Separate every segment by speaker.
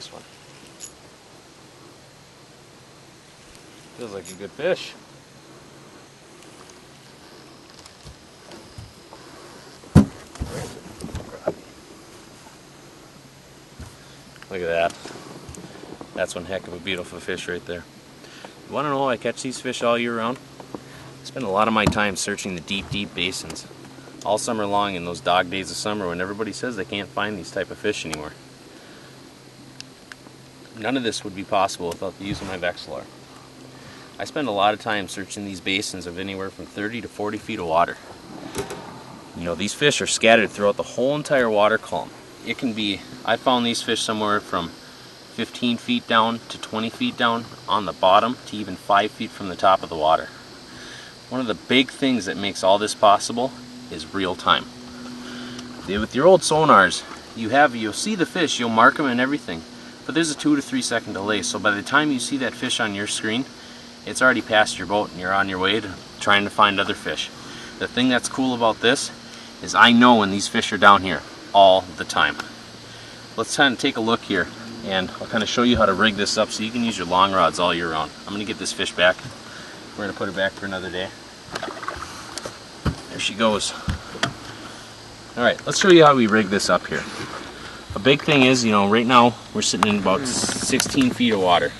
Speaker 1: nice one. Feels like a good fish. Look at that. That's one heck of a beautiful fish right there. You want to know how I catch these fish all year round? I spend a lot of my time searching the deep, deep basins all summer long in those dog days of summer when everybody says they can't find these type of fish anymore. None of this would be possible without the use of my Vexilar. I spend a lot of time searching these basins of anywhere from 30 to 40 feet of water. You know, these fish are scattered throughout the whole entire water column. It can be, I found these fish somewhere from 15 feet down to 20 feet down on the bottom to even 5 feet from the top of the water. One of the big things that makes all this possible is real time. With your old sonars, you'll see the fish, you'll mark them and everything, but there's a 2 to 3 second delay, so by the time you see that fish on your screen, it's already past your boat and you're on your way to trying to find other fish. The thing that's cool about this is I know when these fish are down here all the time. Let's kind of take a look here and I'll kind of show you how to rig this up so you can use your long rods all year round. I'm going to get this fish back. We're going to put her back for another day. There she goes. Alright, let's show you how we rig this up here. A big thing is, you know, right now we're sitting in about 16 feet of water.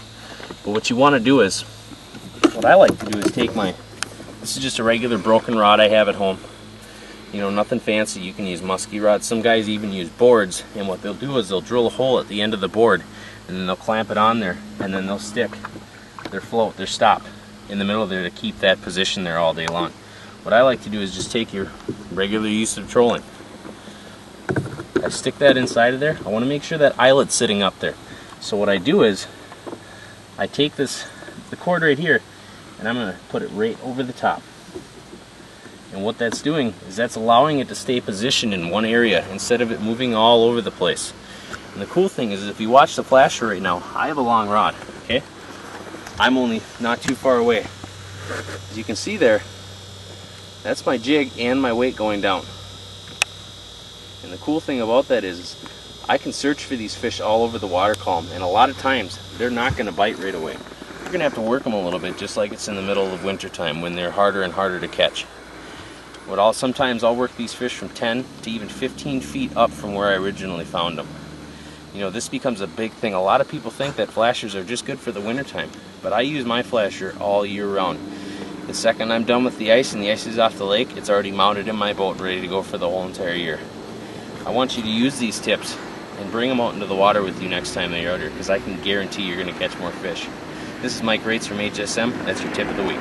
Speaker 1: But what you want to do is, what I like to do is take this is just a regular broken rod I have at home. You know, nothing fancy. You can use musky rods. Some guys even use boards, and what they'll do is they'll drill a hole at the end of the board, and then they'll clamp it on there, and then they'll stick their float, their stop, in the middle there to keep that position there all day long. What I like to do is just take your regular use of trolling. I stick that inside of there. I want to make sure that eyelet's sitting up there. So what I do is, I take the cord right here, and I'm going to put it right over the top. And what that's doing is that's allowing it to stay positioned in one area instead of it moving all over the place. And the cool thing is, if you watch the flasher right now, I have a long rod, okay? I'm only not too far away. As you can see there, that's my jig and my weight going down. And the cool thing about that is I can search for these fish all over the water column, and a lot of times they're not going to bite right away. You're going to have to work them a little bit, just like it's in the middle of winter time when they're harder and harder to catch. Sometimes I'll work these fish from 10 to even 15 feet up from where I originally found them. You know, this becomes a big thing. A lot of people think that flashers are just good for the winter time, but I use my flasher all year round. The second I'm done with the ice and the ice is off the lake, it's already mounted in my boat, ready to go for the whole entire year. I want you to use these tips and bring them out into the water with you next time that you're out here, because I can guarantee you're going to catch more fish. This is Mike Raetz from HSM. That's your tip of the week.